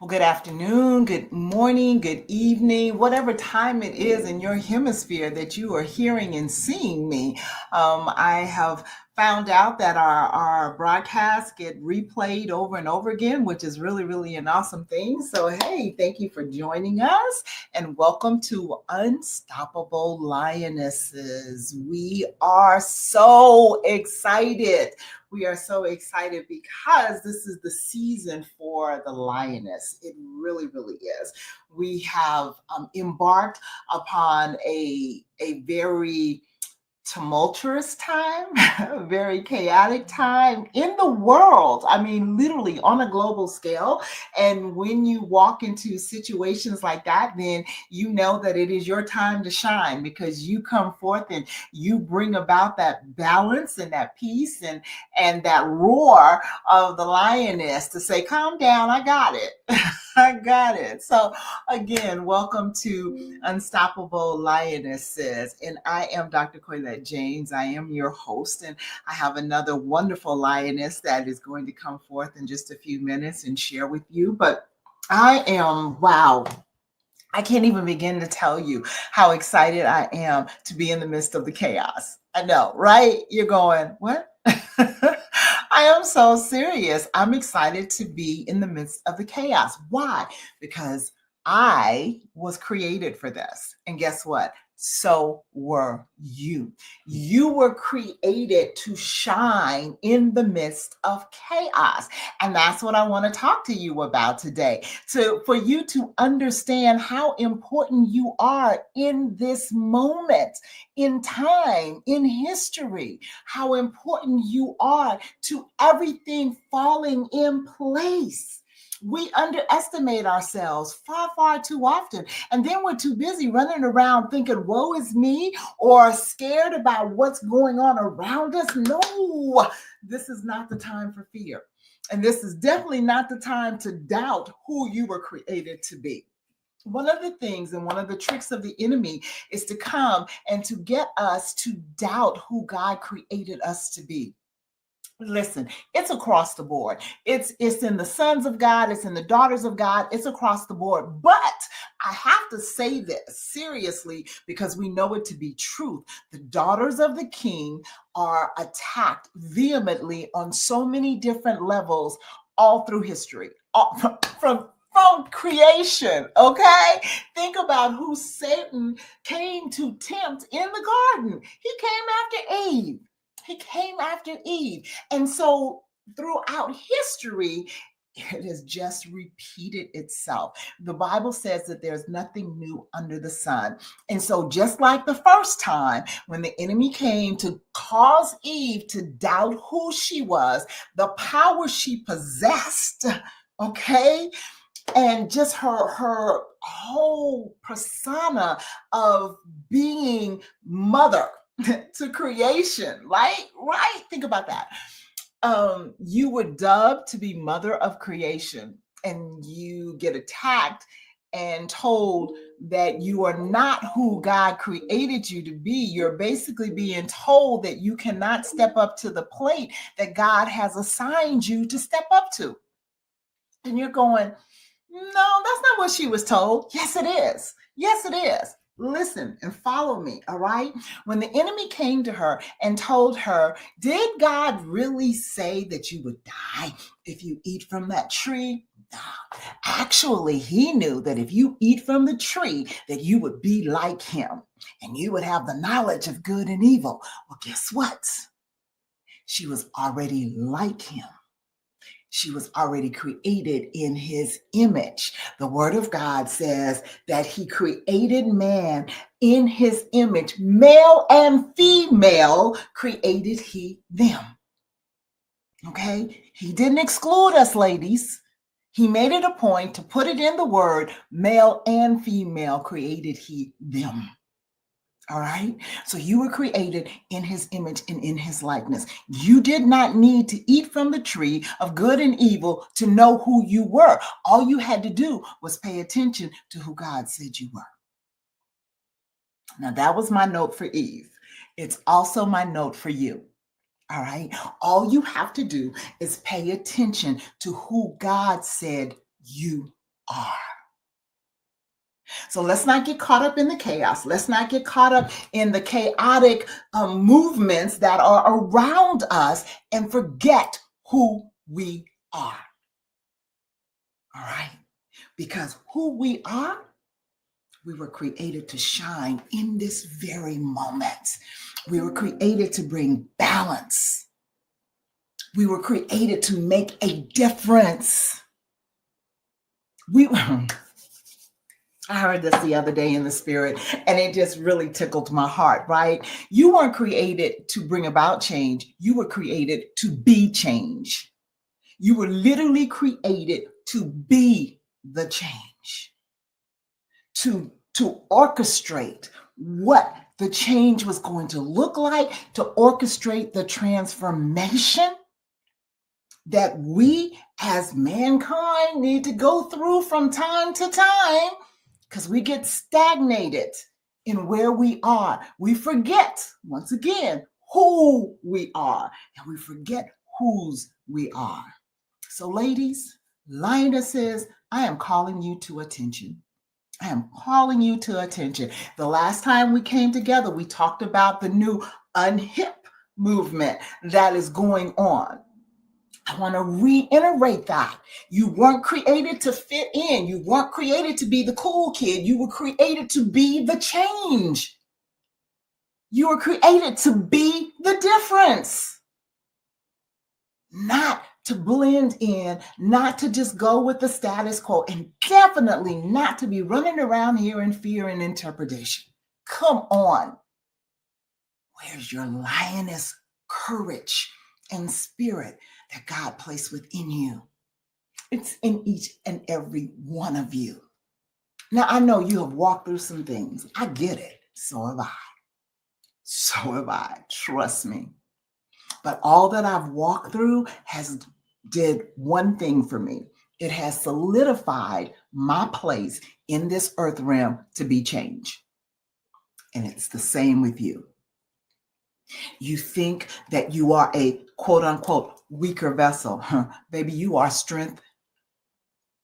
Well, good afternoon, good morning, good evening, whatever time it is in your hemisphere that you are hearing and seeing me. I have found out that our broadcasts get replayed over and over again, which is really, really an awesome thing. So, hey, thank you for joining us and welcome to Unstoppable Lionesses. We are so excited. We are so excited because this is the season for the lioness. It really, really is. We have embarked upon a very tumultuous time, a very chaotic time in the world. I mean, literally on a global scale. And when you walk into situations like that, then you know that it is your time to shine because you come forth and you bring about that balance and that peace and that roar of the lioness to say, calm down, I got it. I got it. So again, welcome to Unstoppable Lionesses. And I am Dr. Coylette James. I am your host, and I have another wonderful lioness that is going to come forth in just a few minutes and share with you. But wow. I can't even begin to tell you how excited I am to be in the midst of the chaos. I know, right? You're going, what? I am so serious. I'm excited to be in the midst of the chaos. Why? Because I was created for this. And guess what? So were you. You were created to shine in the midst of chaos. And that's what I want to talk to you about today. For you to understand how important you are in this moment, in time, in history, how important you are to everything falling in place. We underestimate ourselves far, far too often. And then we're too busy running around thinking, woe is me, or scared about what's going on around us. No, this is not the time for fear. And this is definitely not the time to doubt who you were created to be. One of the things and one of the tricks of the enemy is to come and to get us to doubt who God created us to be. Listen, it's across the board. It's in the sons of God, it's in the daughters of God, it's across the board. But I have to say this seriously because we know it to be truth. The daughters of the king are attacked vehemently on so many different levels all through history. From creation, okay? Think about who Satan came to tempt in the garden. He came after Eve. He came after Eve. And so throughout history, it has just repeated itself. The Bible says that there's nothing new under the sun. And so just like the first time when the enemy came to cause Eve to doubt who she was, the power she possessed, okay? And just her whole persona of being mother to creation, right? Right? Think about that. You were dubbed to be mother of creation, and you get attacked and told that you are not who God created you to be. You're basically being told that you cannot step up to the plate that God has assigned you to step up to. And you're going, no, that's not what she was told. Yes, it is. Yes, it is. Listen and follow me, all right? When the enemy came to her and told her, did God really say that you would die if you eat from that tree? No. Actually, he knew that if you eat from the tree, that you would be like him and you would have the knowledge of good and evil. Well, guess what? She was already like him. She was already created in his image. The word of God says that he created man in his image. Male and female created he them. Okay? He didn't exclude us, ladies. He made it a point to put it in the word, male and female created he them. All right. So you were created in his image and in his likeness. You did not need to eat from the tree of good and evil to know who you were. All you had to do was pay attention to who God said you were. Now, that was my note for Eve. It's also my note for you. All right. All you have to do is pay attention to who God said you are. So let's not get caught up in the chaos. Let's not get caught up in the chaotic movements that are around us and forget who we are. All right? Because who we are, we were created to shine in this very moment. We were created to bring balance. We were created to make a difference. I heard this the other day in the spirit, and it just really tickled my heart, right? You weren't created to bring about change. You were created to be change. You were literally created to be the change, to orchestrate what the change was going to look like, to orchestrate the transformation that we as mankind need to go through from time to time, because we get stagnated in where we are. We forget, once again, who we are, and we forget whose we are. So ladies, lionesses, I am calling you to attention. I am calling you to attention. The last time we came together, we talked about the new unhip movement that is going on. I want to reiterate that. You weren't created to fit in. You weren't created to be the cool kid. You were created to be the change. You were created to be the difference. Not to blend in, not to just go with the status quo, and definitely not to be running around here in fear and interpretation. Come on. Where's your lioness courage and spirit that God placed within you? It's in each and every one of you. Now, I know you have walked through some things. I get it. So have I. So have I. Trust me. But all that I've walked through has did one thing for me. It has solidified my place in this earth realm to be change. And it's the same with you. You think that you are a quote unquote weaker vessel. Baby, you are strength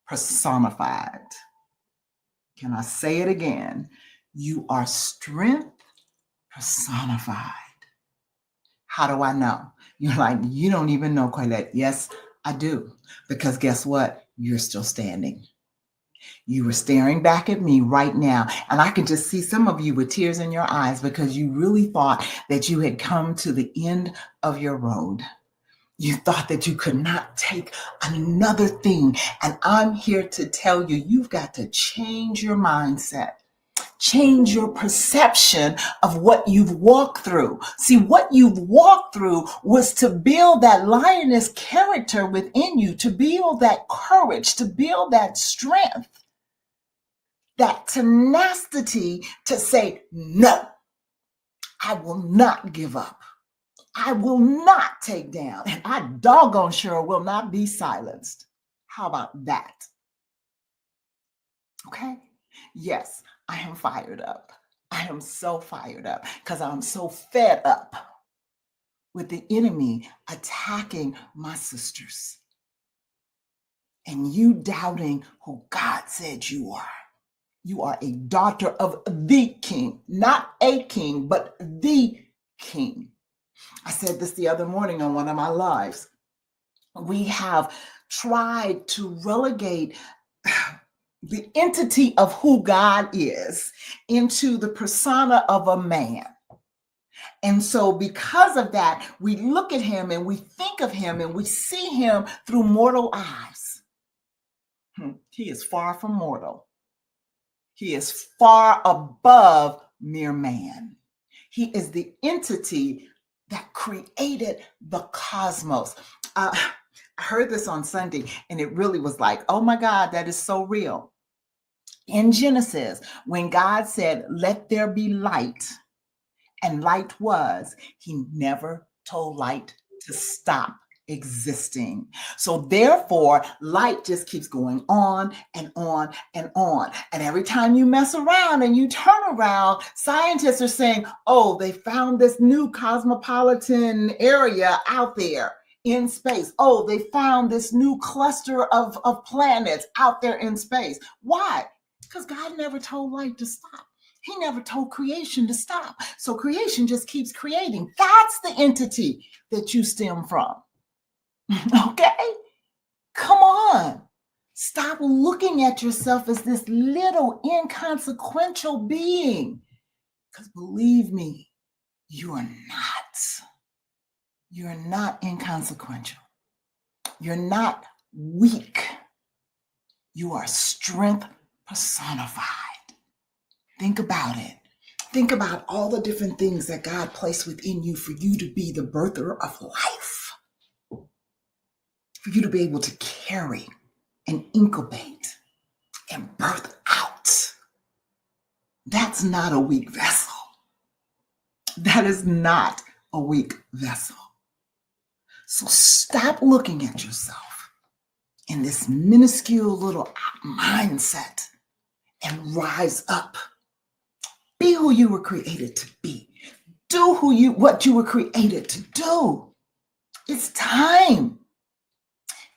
personified. Can I say it again? You are strength personified. How do I know? You're like, you don't even know, Colette. Yes, I do. Because guess what? You're still standing. You were staring back at me right now, and I can just see some of you with tears in your eyes because you really thought that you had come to the end of your road. You thought that you could not take another thing, and I'm here to tell you, you've got to change your mindset. Change your perception of what you've walked through. See, what you've walked through was to build that lioness character within you, to build that courage, to build that strength, that tenacity to say, no, I will not give up. I will not take down, and I doggone sure will not be silenced. How about that? Okay? Yes, I am fired up. I am so fired up because I'm so fed up with the enemy attacking my sisters and you doubting who God said you are. You are a daughter of the king, not a king, but the king. I said this the other morning on one of my lives. We have tried to relegate the entity of who God is into the persona of a man. And so because of that, we look at him and we think of him and we see him through mortal eyes. He is far from mortal. He is far above mere man. He is the entity that created the cosmos. I heard this on Sunday and it really was like, oh my God, that is so real. In Genesis, when God said, let there be light, and light was, he never told light to stop existing. So therefore, light just keeps going on and on and on. And every time you mess around and you turn around, scientists are saying, oh, they found this new cosmopolitan area out there. in space. Oh, they found this new cluster of planets out there in space. Why? Because God never told life to stop. He never told creation to stop. So creation just keeps creating. That's the entity that you stem from. Okay? Come on. Stop looking at yourself as this little inconsequential being. Because believe me, you are not. You're not inconsequential. You're not weak. You are strength personified. Think about it. Think about all the different things that God placed within you for you to be the birther of life, for you to be able to carry and incubate and birth out. That's not a weak vessel. That is not a weak vessel. So stop looking at yourself in this minuscule little mindset and rise up. Be who you were created to be. Do what you were created to do. It's time.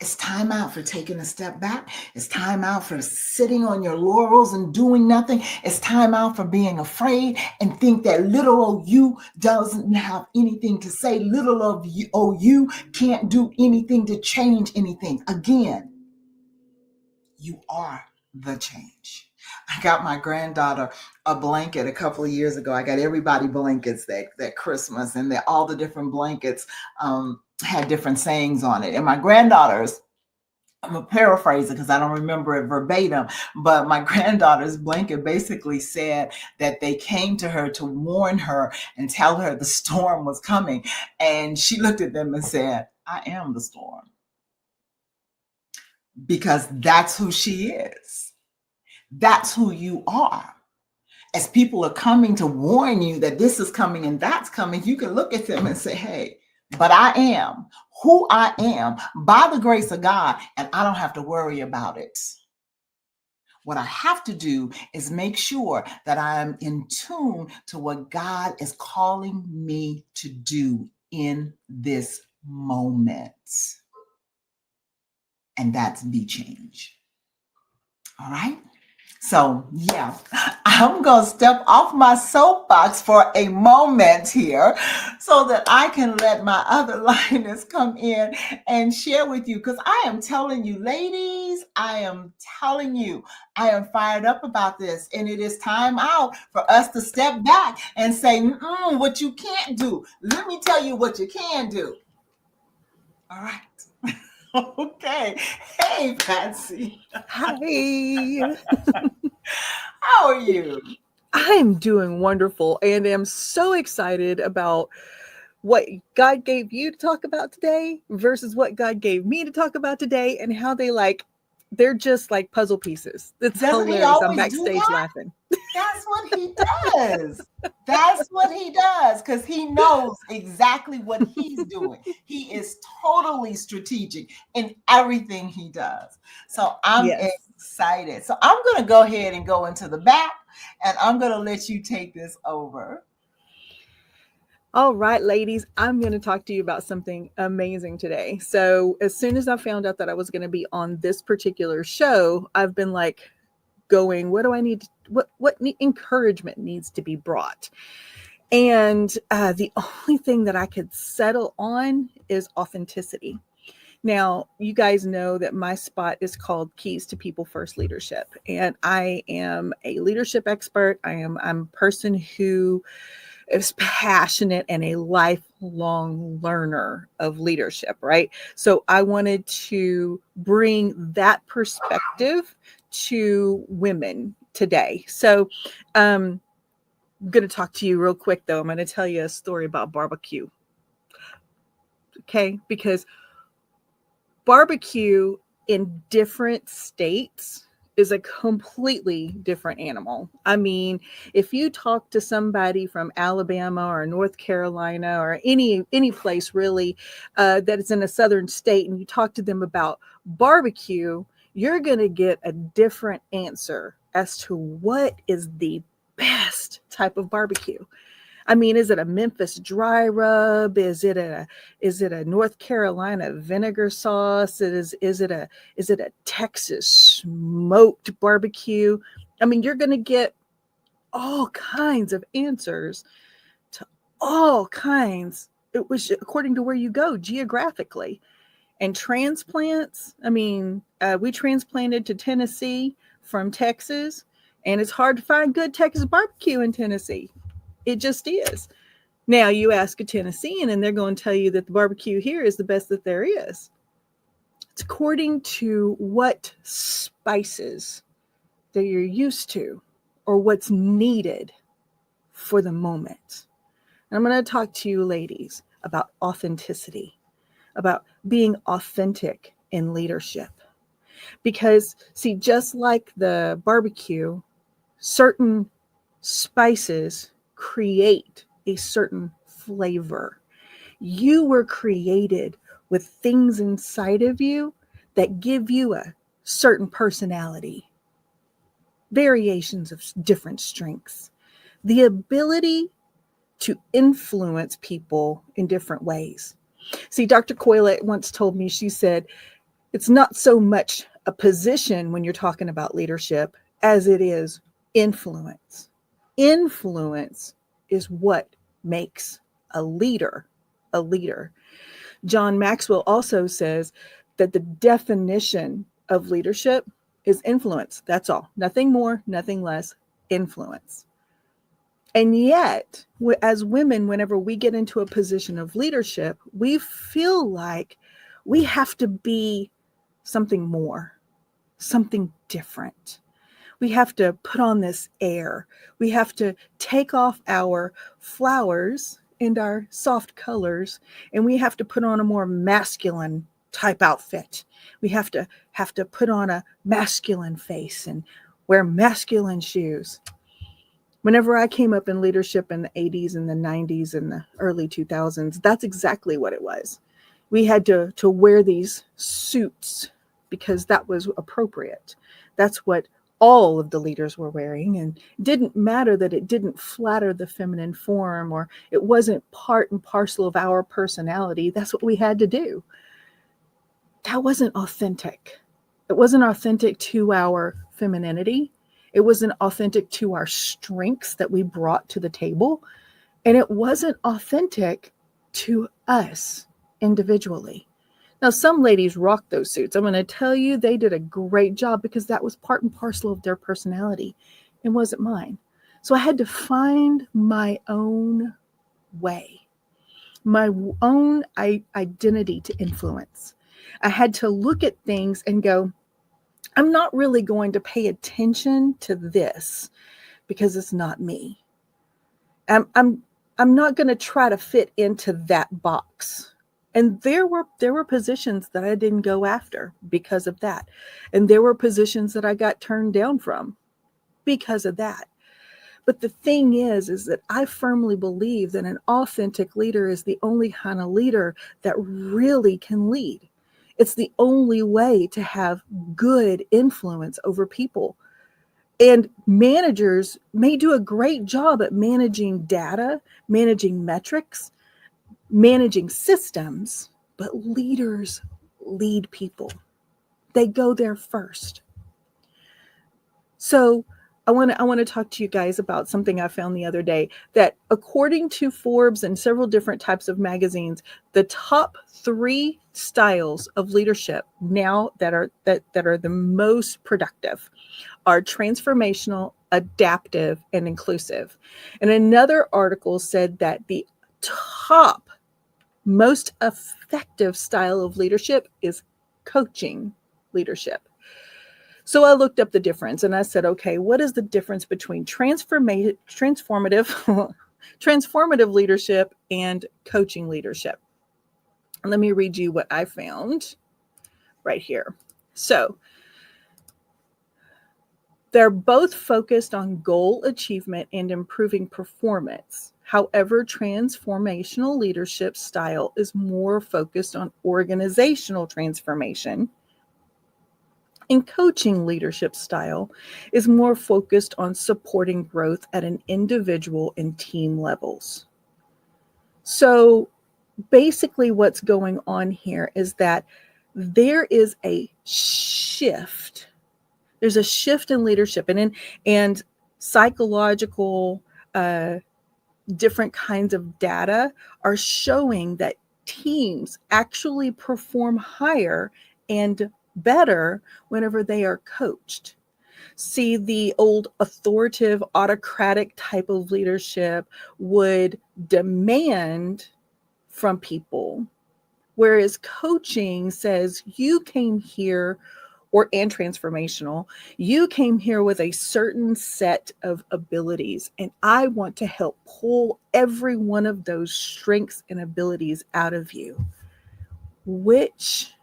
It's time out for taking a step back. It's time out for sitting on your laurels and doing nothing. It's time out for being afraid and think that little old you doesn't have anything to say. Little old you can't do anything to change anything. Again, you are the change. I got my granddaughter a blanket a couple of years ago. I got everybody blankets that Christmas, and all the different blankets had different sayings on it. And my granddaughter's, I'm going to paraphrase it because I don't remember it verbatim, but my granddaughter's blanket basically said that they came to her to warn her and tell her the storm was coming. And she looked at them and said, I am the storm. Because that's who she is. That's who you are. As people are coming to warn you that this is coming and that's coming, you can look at them and say, hey, but I am who I am by the grace of God, and I don't have to worry about it. What I have to do is make sure that I am in tune to what God is calling me to do in this moment. And that's be change. All right? So, yeah, I'm going to step off my soapbox for a moment here so that I can let my other lioness come in and share with you. Because I am telling you, ladies, I am telling you, I am fired up about this. And it is time out for us to step back and say, what you can't do. Let me tell you what you can do. All right. Okay. Hey, Patsy. Hi. How are you? I'm doing wonderful and am so excited about what God gave you to talk about today versus what God gave me to talk about today, and how they're just like puzzle pieces. It's Doesn't he hilarious. I'm always do backstage that? laughing. That's what he does. That's what he does, because he knows exactly what he's doing. He is totally strategic in everything he does. So I'm Yes. excited. So I'm going to go ahead and go into the back, and I'm going to let you take this over. All right, ladies, I'm going to talk to you about something amazing today. So, as soon as I found out that I was going to be on this particular show, I've been like going, what do I need? What encouragement needs to be brought? And the only thing that I could settle on is authenticity. Now, you guys know that my spot is called Keys to People First Leadership, and I am a leadership expert. I'm a person who is passionate and a lifelong learner of leadership, right? So I wanted to bring that perspective to women today. So I'm going to talk to you real quick, though. I'm going to tell you a story about barbecue. Okay? Because barbecue in different states is a completely different animal. I mean, if you talk to somebody from Alabama or North Carolina or any place really that is in a southern state, and you talk to them about barbecue, you're going to get a different answer as to what is the best type of barbecue. I mean, is it a Memphis dry rub? Is it a North Carolina vinegar sauce? Is it a Texas smoked barbecue? I mean, you're going to get all kinds of answers to all kinds. It was according to where you go geographically. And transplants, I mean, we transplanted to Tennessee from Texas, and it's hard to find good Texas barbecue in Tennessee. It just is. Now, you ask a Tennessean, and they're going to tell you that the barbecue here is the best that there is. It's according to what spices that you're used to or what's needed for the moment. And I'm going to talk to you ladies about authenticity, about being authentic in leadership. Because, see, just like the barbecue, certain spices create a certain flavor. You were created with things inside of you that give you a certain personality, variations of different strengths, the ability to influence people in different ways. See, Dr. Coyle once told me, she said, it's not so much a position when you're talking about leadership as it is influence. Influence is what makes a leader a leader. John Maxwell also says that the definition of leadership is influence. That's all. Nothing more, nothing less. Influence. And yet, as women, whenever we get into a position of leadership, we feel like we have to be something more, something different. We have to put on this air. We have to take off our flowers and our soft colors, and we have to put on a more masculine type outfit. We have to put on a masculine face and wear masculine shoes. Whenever I came up in leadership in the 80s and the 90s and the early 2000s, that's exactly what it was. We had to wear these suits because that was appropriate. That's what all of the leaders were wearing, and it didn't matter that it didn't flatter the feminine form or it wasn't part and parcel of our personality. That's what we had to do. That wasn't authentic. It wasn't authentic to our femininity. It wasn't authentic to our strengths that we brought to the table. And it wasn't authentic to us individually. Now, some ladies rock those suits. I'm going to tell you, they did a great job because that was part and parcel of their personality. It wasn't mine. So I had to find my own way, my own identity to influence. I had to look at things and go, I'm not really going to pay attention to this because it's not me. I'm not going to try to fit into that box. And there were positions that I didn't go after because of that. And there were positions that I got turned down from because of that. But the thing is that I firmly believe that an authentic leader is the only kind of leader that really can lead. It's the only way to have good influence over people. And managers may do a great job at managing data, managing metrics, managing systems, but leaders lead people. They go there first. So I want to talk to you guys about something I found the other day, that according to Forbes and several different types of magazines, the top 3 styles of leadership now that are the most productive are transformational, adaptive, and inclusive. And another article said that the top most effective style of leadership is coaching leadership. So I looked up the difference and I said, okay, what is the difference between transformative leadership and coaching leadership? And let me read you what I found right here. So they're both focused on goal achievement and improving performance. However, transformational leadership style is more focused on organizational transformation, And coaching leadership style is more focused on supporting growth at an individual and team levels. So basically, what's going on here is that there is a shift. There's a shift in leadership and psychological different kinds of data are showing that teams actually perform higher and better whenever they are coached. See, the old authoritative, autocratic type of leadership would demand from people, whereas coaching says you came here, and transformational, you came here with a certain set of abilities, and I want to help pull every one of those strengths and abilities out of you. Which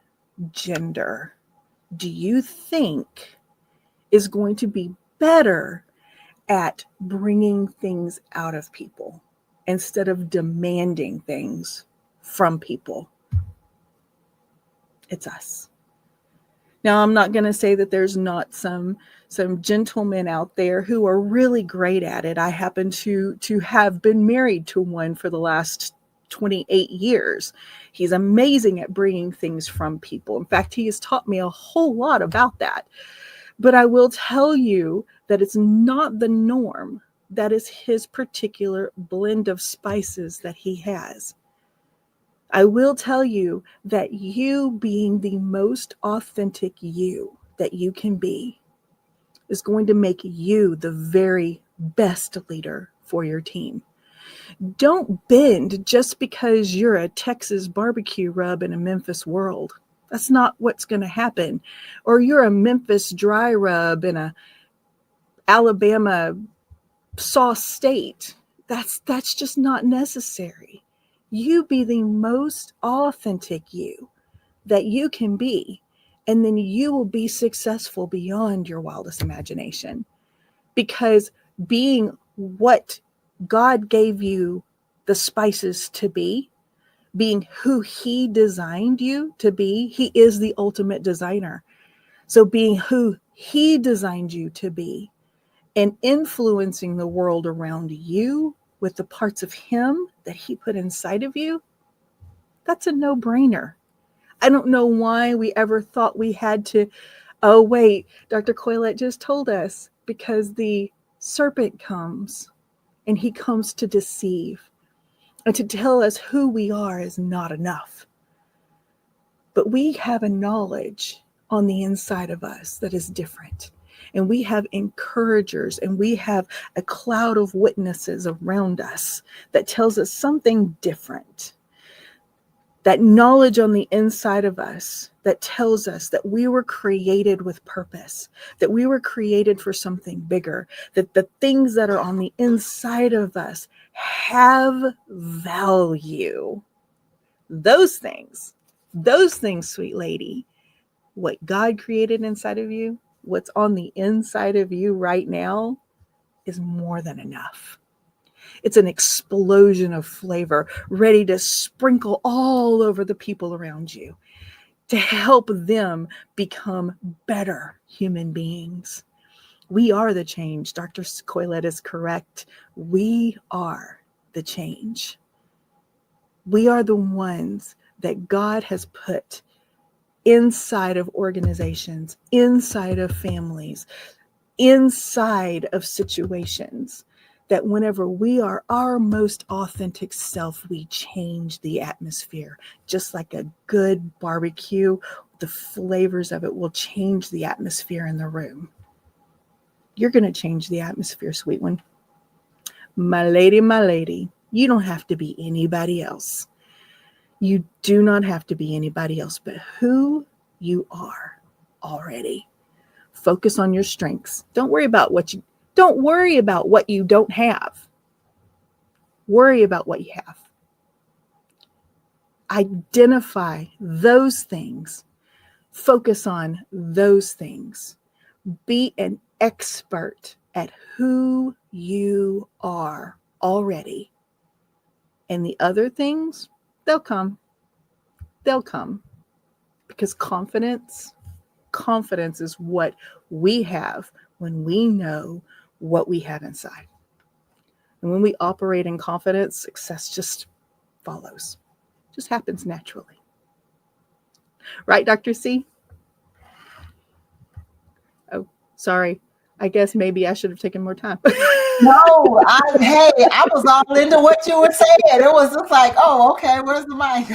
gender do you think is going to be better at bringing things out of people instead of demanding things from people? It's us. Now, I'm not going to say that there's not some gentlemen out there who are really great at it. I happen to have been married to one for the last 28 years. He's amazing at bringing things from people. In fact, he has taught me a whole lot about that. But I will tell you that it's not the norm. That is his particular blend of spices that he has. I will tell you that you being the most authentic you that you can be is going to make you the very best leader for your team. Don't bend just because you're a Texas barbecue rub in a Memphis world. That's not what's going to happen. Or you're a Memphis dry rub in a Alabama sauce state. That's just not necessary. You be the most authentic you that you can be, and then you will be successful beyond your wildest imagination. Because being what God gave you the spices to be, being who he designed you to be, he is the ultimate designer. So being who he designed you to be and influencing the world around you with the parts of him that he put inside of you, that's a no-brainer. I don't know why we ever thought we had to, oh wait, Dr. Coylette just told us, because the serpent comes and he comes to deceive and to tell us who we are is not enough. But we have a knowledge on the inside of us that is different. And we have encouragers and we have a cloud of witnesses around us that tells us something different. That knowledge on the inside of us that tells us that we were created with purpose, that we were created for something bigger, that the things that are on the inside of us have value. Those things, sweet lady, what God created inside of you, what's on the inside of you right now is more than enough. It's an explosion of flavor ready to sprinkle all over the people around you to help them become better human beings. We are the change. Dr. Coylette is correct. We are the change. We are the ones that God has put inside of organizations, inside of families, inside of situations, that whenever we are our most authentic self, we change the atmosphere. Just like a good barbecue, the flavors of it will change the atmosphere in the room. You're going to change the atmosphere, sweet one. My lady, you don't have to be anybody else. You do not have to be anybody else but who you are already. Focus on your strengths. Don't worry about what you don't have. Worry about what you have. Identify those things. Focus on those things. Be an expert at who you are already. And the other things, they'll come. They'll come. Because confidence confidence is what we have when we know what we have inside. And when we operate in confidence, success just follows, just happens naturally. Right, Dr. C? Oh, sorry. I guess maybe I should have taken more time. No, I was all into what you were saying. It was just like, oh, okay, where's the mic?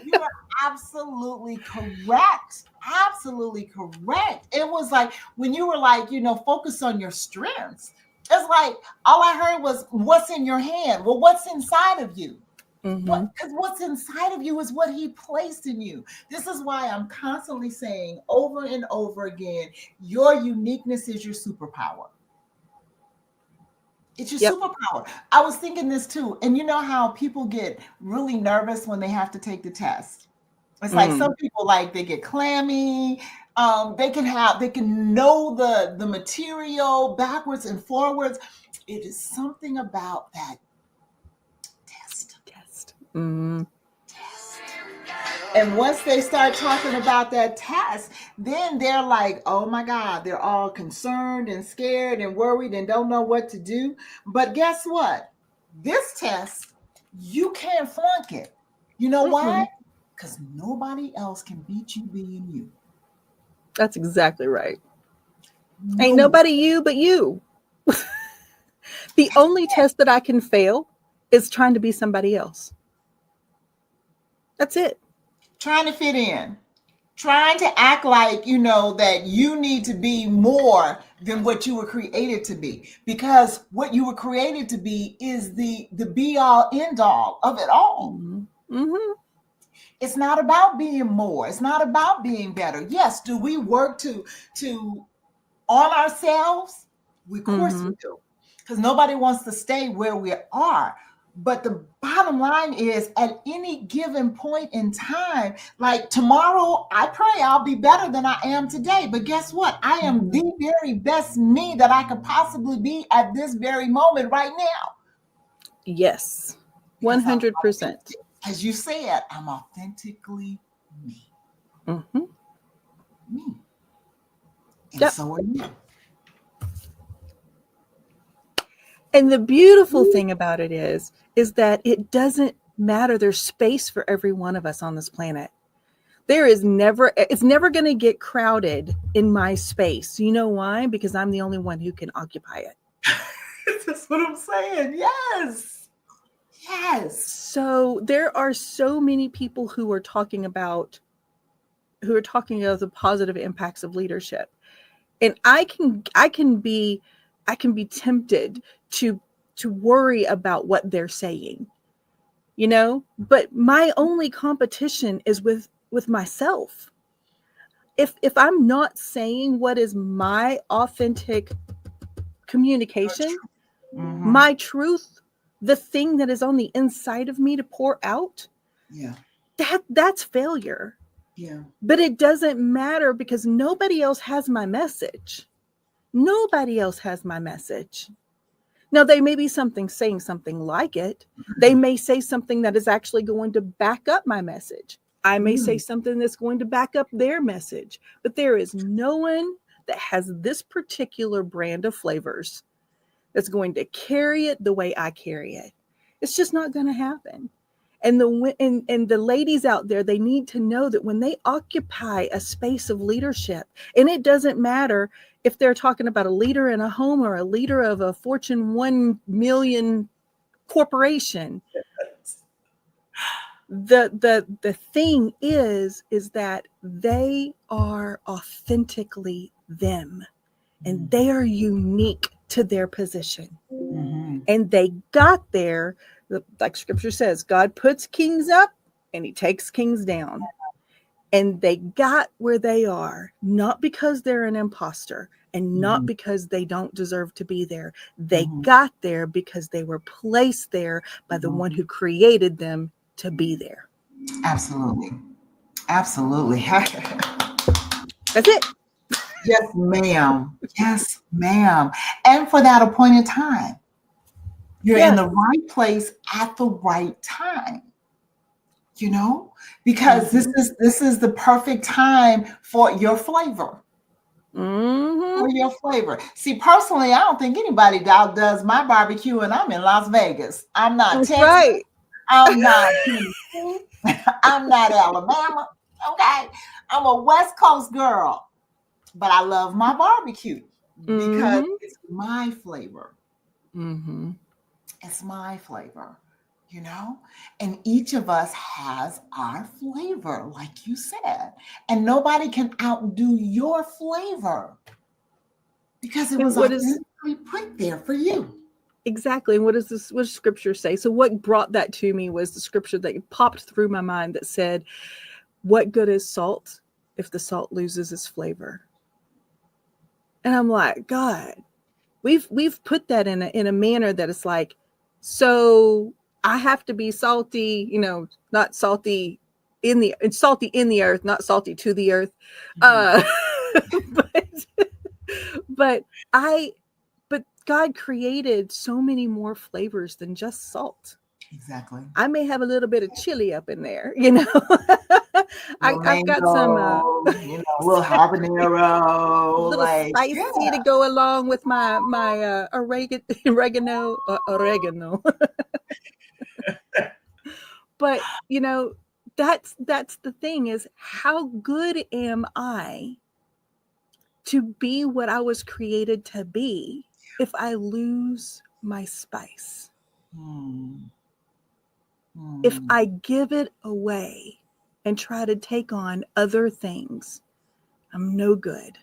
You are absolutely correct. Absolutely correct. It was like when you were like, focus on your strengths. It's like all I heard was what's in your hand. Well, what's inside of you? Because what's inside of you is what he placed in you. This is why I'm constantly saying over and over again, your uniqueness is your superpower. It's your superpower. I was thinking this too. And you know how people get really nervous when they have to take the test? It's like some people, like, they get clammy. They can know the material backwards and forwards. It is something about that test. And once they start talking about that test, then they're like, oh my God, they're all concerned and scared and worried and don't know what to do. But guess what? This test, you can't flunk it. You know why? Because nobody else can beat you being you. That's exactly right. Ain't nobody you but you. The only test that I can fail is trying to be somebody else. That's it. Trying to fit in. Trying to act like, that you need to be more than what you were created to be. Because what you were created to be is the be all end all of it all. It's not about being more. It's not about being better. Yes, do we work to on ourselves? Of course we do. Because nobody wants to stay where we are. But the bottom line is, at any given point in time, like tomorrow, I pray I'll be better than I am today. But guess what? I am the very best me that I could possibly be at this very moment right now. Yes, 100%. As you said, I'm authentically me. Me. And so are you. And the beautiful thing about it is that it doesn't matter. There's space for every one of us on this planet. It's never going to get crowded in my space. You know why? Because I'm the only one who can occupy it. That's what I'm saying. Yes. So there are so many people who are talking about the positive impacts of leadership. And I can be tempted to worry about what they're saying, but my only competition is with myself. If I'm not saying what is my authentic communication, my truth, the thing that is on the inside of me to pour out, that's failure. But it doesn't matter, because nobody else has my message. Nobody else has my message. Now, they may be saying something like it. They may say something that is actually going to back up my message. I may say something that's going to back up their message. But there is no one that has this particular brand of flavors that's going to carry it the way I carry it. It's just not going to happen. And the ladies out there, they need to know that when they occupy a space of leadership, and it doesn't matter if they're talking about a leader in a home or a leader of a Fortune 1 million corporation, the thing is that they are authentically them, and they are unique to their position. And they got there, like scripture says, God puts kings up and he takes kings down. And they got where they are, not because they're an imposter and not because they don't deserve to be there. They got there because they were placed there by the one who created them to be there. Absolutely. That's it. Yes, ma'am. Yes, ma'am. And for that appointed time. You're in the right place at the right time. you know, because Mm-hmm. this is the perfect time for your flavor. Mm-hmm. For your flavor. See, personally, I don't think anybody does my barbecue, and I'm in Las Vegas. I'm not That's Texas. right. I'm not Tennessee. I'm not Alabama. Okay. I'm a West Coast girl, but I love my barbecue because Mm-hmm. it's my flavor. Mm-hmm. It's my flavor, you know? And each of us has our flavor, like you said. And nobody can outdo your flavor because it And was what is authentically put there for you. exactly, what does this, what does scripture say? So what brought that to me was the scripture that popped through my mind that said, what good is salt if the salt loses its flavor? And I'm like, God, we've put that in a manner that it's like, so I have to be salty, not salty it's salty in the earth, not salty to the earth. Mhm. Uh but but I but God created so many more flavors than just salt. Exactly. I may have a little bit of chili up in there. Little I've got some mango, a little habanero, little like, spicy yeah. to go along with my oregano. But that's the thing, is how good am I to be what I was created to be if I lose my spice? Hmm. If Hmm. I give it away and try to take on other things, I'm no good.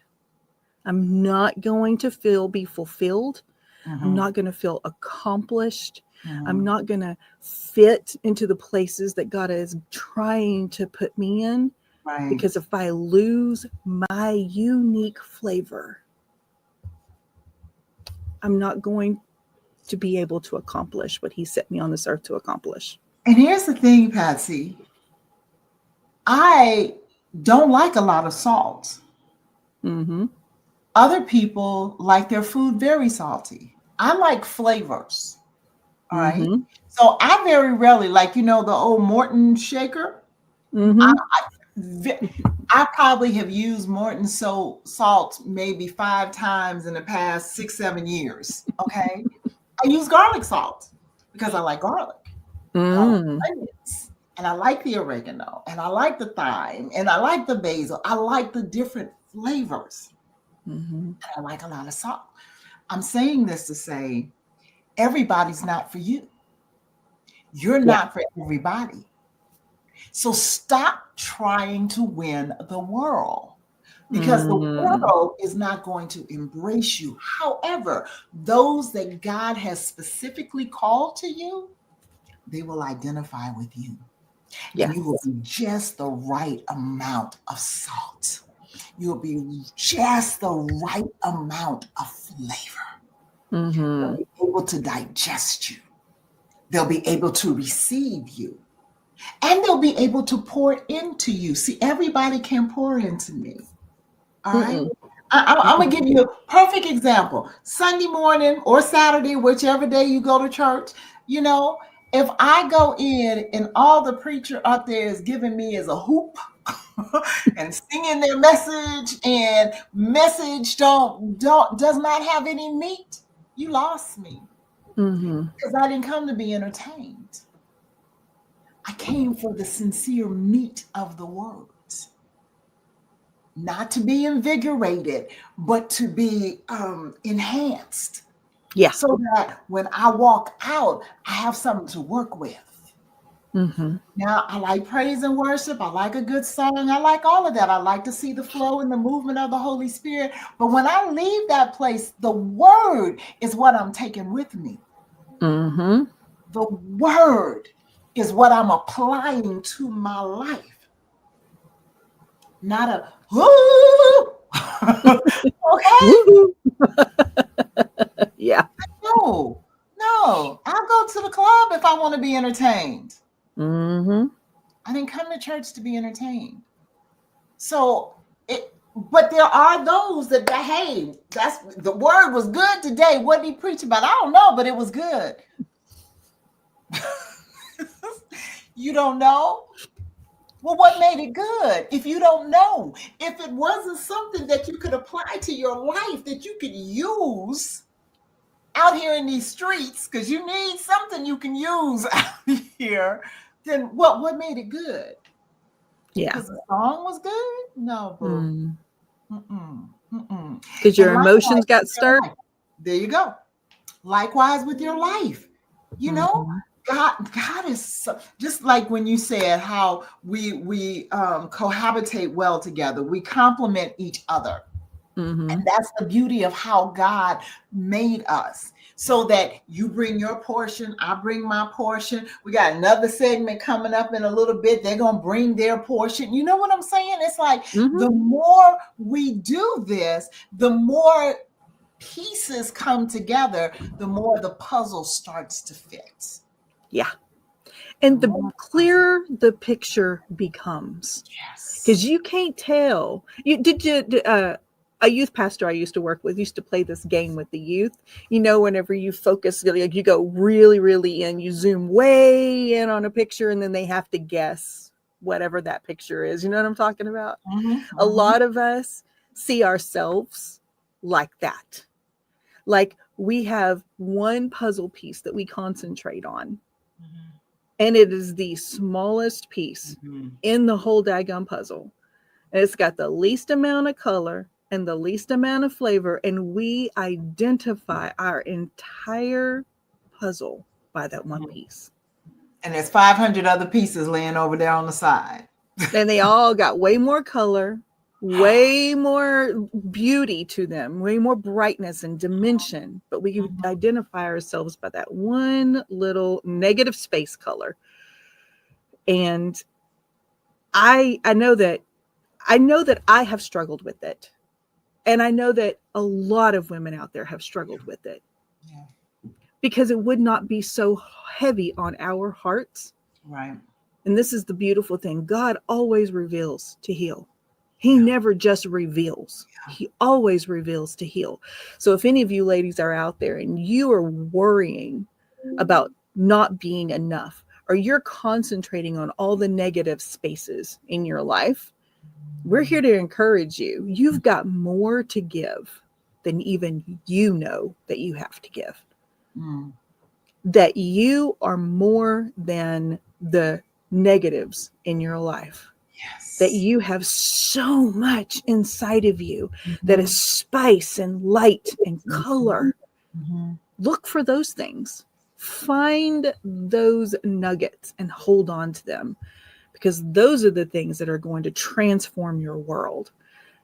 I'm not going to be fulfilled. I'm Mhm. not going to feel accomplished. I'm Mhm. not going to fit into the places that God is trying to put me in. Right. Because if I lose my unique flavor, I'm not going to be able to accomplish what He set me on this earth to accomplish. And here's the thing, Patsy. I don't like a lot of salt. Mm-hmm. Other people like their food very salty. I like flavors. All right. Mm-hmm. So I very rarely, like, the old Morton shaker. I, Mm-hmm. I probably have used Morton salt maybe 5 times in the past 6, 7 years. Okay. I use garlic salt because I like garlic. And I like Mm. onions, and I like the oregano, and I like the thyme, and I like the basil. I like the different flavors, Mm-hmm. and I like a lot of salt. I'm saying this to say everybody's not for you. You're Yeah. not for everybody. So stop trying to win the world because the Mm. world is not going to embrace you. However, those that God has specifically called to you, they will identify with you. And you will Yes. be just the right amount of salt. You'll be just the right amount of flavor. They'll Mm-hmm. be able to digest you. They'll be able to receive you. And they'll be able to pour into you. See, everybody can pour into me. All right. Mm-mm. I'm going Mm-mm. to give you a perfect example. Sunday morning or Saturday, whichever day you go to church, you know, if I go in and all the preacher up there is giving me is a hoop and singing their message, and message does not have any meat, you lost me Mm-hmm. because I didn't come to be entertained. I came for the sincere meat of the words, not to be invigorated, but to be enhanced, Yeah. so that when I walk out, I have something to work with. Mm-hmm. Now, I like praise and worship. I like a good song. I like all of that. I like to see the flow and the movement of the Holy Spirit. But when I leave that place, the word is what I'm taking with me. Mm-hmm. The word is what I'm applying to my life, not a, "Ooh." Okay? Woo-hoo. Yeah. No, no. I'll go to the club if I want to be entertained. Mm-hmm. I didn't come to church to be entertained. So but there are those that, hey, that's the word was good today. What did he preach about? I don't know, but it was good. You don't know? Well, what made it good if you don't know? If it wasn't something that you could apply to your life, that you could use out here in these streets, because you need something you can use out here, then what made it good? Yeah. Because the song was good? No, boo. Mm. Mm-mm, mm-mm. Because And your likewise emotions got with your stirred. life. There you go. Likewise with your life. You know, Mm-hmm. God is so, just like when you said how we cohabitate well together. We complement each other. Mm-hmm. And that's the beauty of how God made us. So that you bring your portion, I bring my portion. We got another segment coming up in a little bit. They're going to bring their portion. You know what I'm saying? It's like Mm-hmm. the more we do this, the more pieces come together, the more the puzzle starts to fit. Yeah. The And the more puzzle. clearer the picture becomes, because Yes. you can't tell. A youth pastor I used to work with used to play this game with the youth. Whenever you focus, like you go really, really in, you zoom way in on a picture, and then they have to guess whatever that picture is. You know what I'm talking about? Mm-hmm, A mm-hmm, lot of us see ourselves like that. Like we have one puzzle piece that we concentrate on, and it is the smallest piece mm-hmm. in the whole daggone puzzle. And it's got the least amount of color and the least amount of flavor, and we identify our entire puzzle by that one piece. And there's 500 other pieces laying over there on the side. And they all got way more color, way more beauty to them, way more brightness and dimension, but we identify ourselves by that one little negative space color. And I know that I have struggled with it. And I know that a lot of women out there have struggled with it. Yeah. Because it would not be so heavy on our hearts. Right. And this is the beautiful thing. God always reveals to heal. He never just reveals. He always reveals to heal. So if any of you ladies are out there and you are worrying about not being enough, or you're concentrating on all the negative spaces in your life, we're here to encourage you. You've got more to give than even you know that you have to give. Mm. That you are more than the negatives in your life. Yes. That you have so much inside of you that is spice and light and color. Mm-hmm. Look for those things. Find those nuggets and hold on to them, because those are the things that are going to transform your world,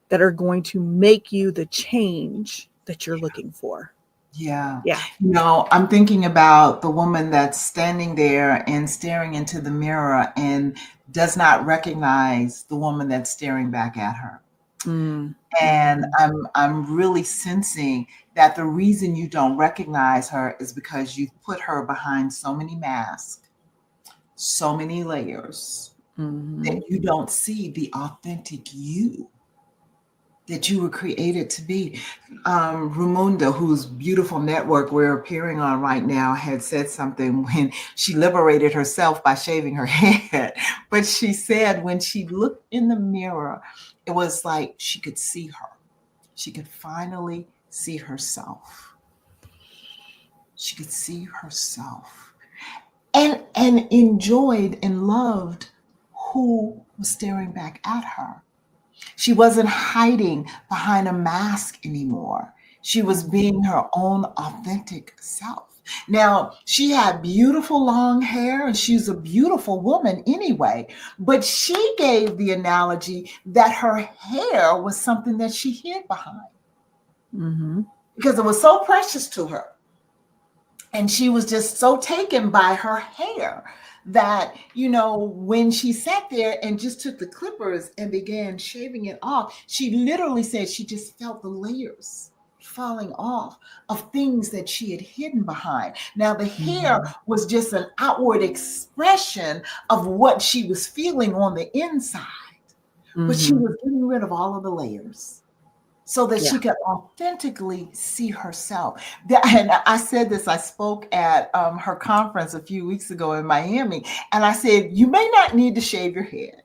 that are going to make you the change that you're looking for. Yeah. Yeah. I'm thinking about the woman that's standing there and staring into the mirror and does not recognize the woman that's staring back at her. Mm. And I'm really sensing that the reason you don't recognize her is because you've put her behind so many masks, so many layers, that you don't see the authentic you that you were created to be. Ramunda, whose beautiful network we're appearing on right now, had said something when she liberated herself by shaving her head. But she said when she looked in the mirror, it was like she could see her. She could finally see herself. She could see herself and enjoyed and loved who was staring back at her. She wasn't hiding behind a mask anymore. She was being her own authentic self. Now, she had beautiful long hair and she's a beautiful woman anyway, but she gave the analogy that her hair was something that she hid behind because it was so precious to her. And she was just so taken by her hair that, when she sat there and just took the clippers and began shaving it off, she literally said she just felt the layers falling off of things that she had hidden behind. Now, the hair was just an outward expression of what she was feeling on the inside, but she was getting rid of all of the layers, so that she could authentically see herself. And I said this, I spoke at her conference a few weeks ago in Miami, and I said, you may not need to shave your head.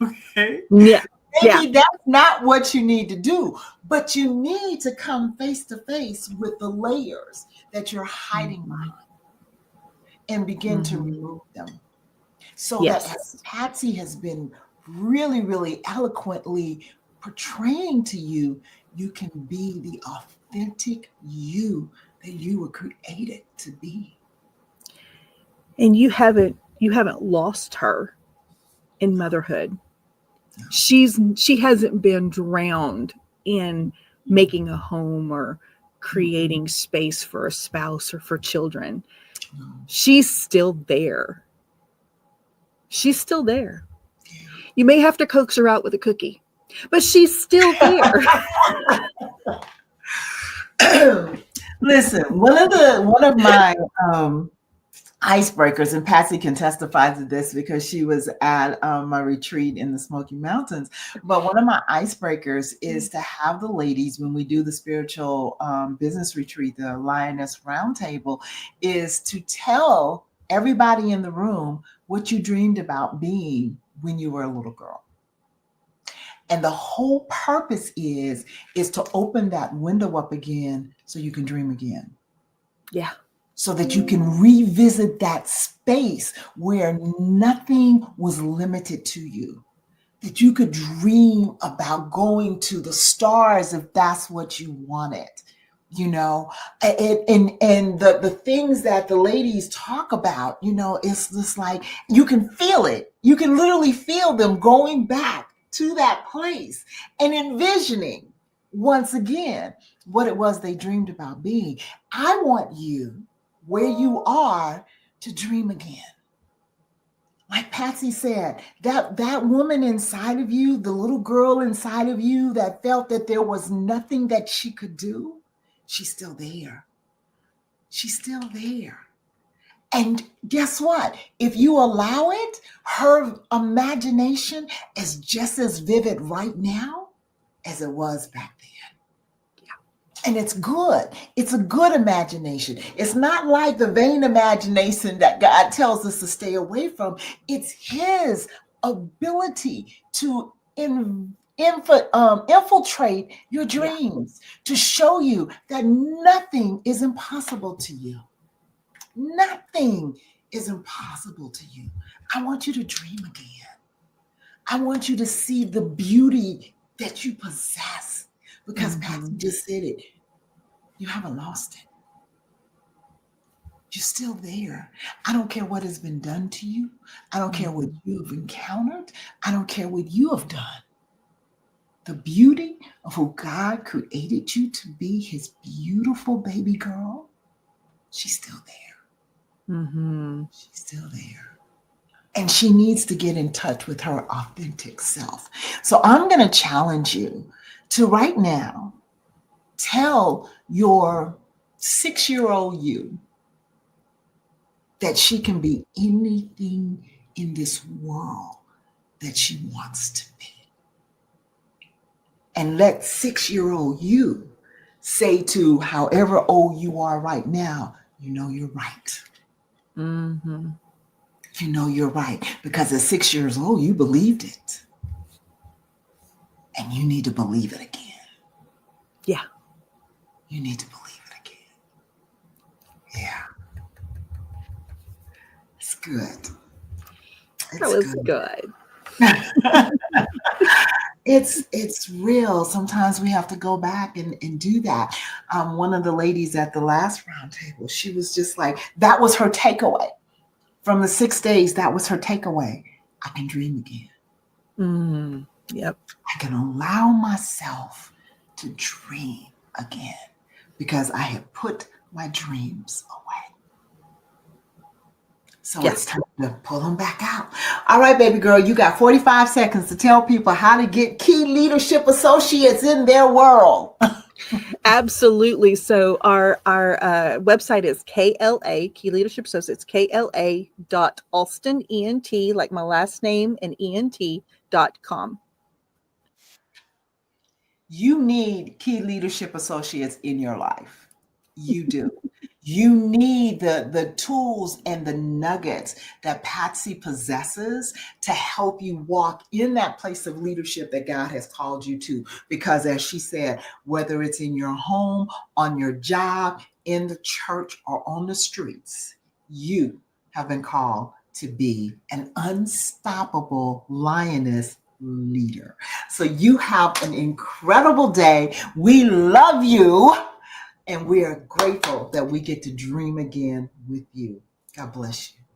Okay. Yeah. Yeah. Maybe that's not what you need to do, but you need to come face to face with the layers that you're hiding Mhm. behind and begin to Mhm. remove them. So that as Yes. Patsy has been really, really eloquently portraying to you, you can be the authentic you that you were created to be. And you haven't lost her in motherhood. She hasn't been drowned in making a home or creating space for a spouse or for children. She's still there. She's still there. You may have to coax her out with a cookie, but she's still there. Listen, one of my icebreakers, and Patsy can testify to this because she was at my retreat in the Smoky Mountains. But one of my icebreakers is to have the ladies, when we do the spiritual business retreat, the Lioness Roundtable, is to tell everybody in the room what you dreamed about being when you were a little girl. And the whole purpose is to open that window up again so you can dream again. Yeah. So that you can revisit that space where nothing was limited to you, that you could dream about going to the stars if that's what you wanted. And the things that the ladies talk about, it's just like you can feel it. You can literally feel them going back to that place and envisioning once again what it was they dreamed about being. I want you, where you are, to dream again. Like Patsy said, that woman inside of you, the little girl inside of you that felt that there was nothing that she could do, she's still there. She's still there. And guess what? If you allow it, her imagination is just as vivid right now as it was back then. And it's good. It's a good imagination. It's not like the vain imagination that God tells us to stay away from. It's His ability to infiltrate your dreams, to show you that nothing is impossible to you. Nothing is impossible to you. I want you to dream again. I want you to see the beauty that you possess. Because Patsy just said it. You haven't lost it. You're still there. I don't care what has been done to you. I don't care what you have encountered. I don't care what you have done. The beauty of who God created you to be, His beautiful baby girl, she's still there. Mm-hmm. She's still there. And she needs to get in touch with her authentic self. So I'm going to challenge you to right now tell your 6-year-old you that she can be anything in this world that she wants to be. And let 6-year-old you say to however old you are right now, you're right. Mm-hmm. You're right. Because at 6 years old, you believed it. And you need to believe it again. Yeah. You need to believe it again. Yeah. It's good. That was good. It's real. Sometimes we have to go back and do that. One of the ladies at the last roundtable, she was just like, that was her takeaway. From the 6 days, that was her takeaway. I can dream again. Yep. I can allow myself to dream again because I have put my dreams away. So It's time to pull them back out. All right, baby girl, you got 45 seconds to tell people how to get key leadership associates in their world. Absolutely. So our website is KLA, Key Leadership Associates, KLA.Alston, ENT, like my last name, and ENT.com. You need key leadership associates in your life. You do. You need the tools and the nuggets that Patsy possesses to help you walk in that place of leadership that God has called you to. Because as she said, whether it's in your home, on your job, in the church, or on the streets, you have been called to be an unstoppable lioness leader. So you have an incredible day. We love you. And we are grateful that we get to dream again with you. God bless you.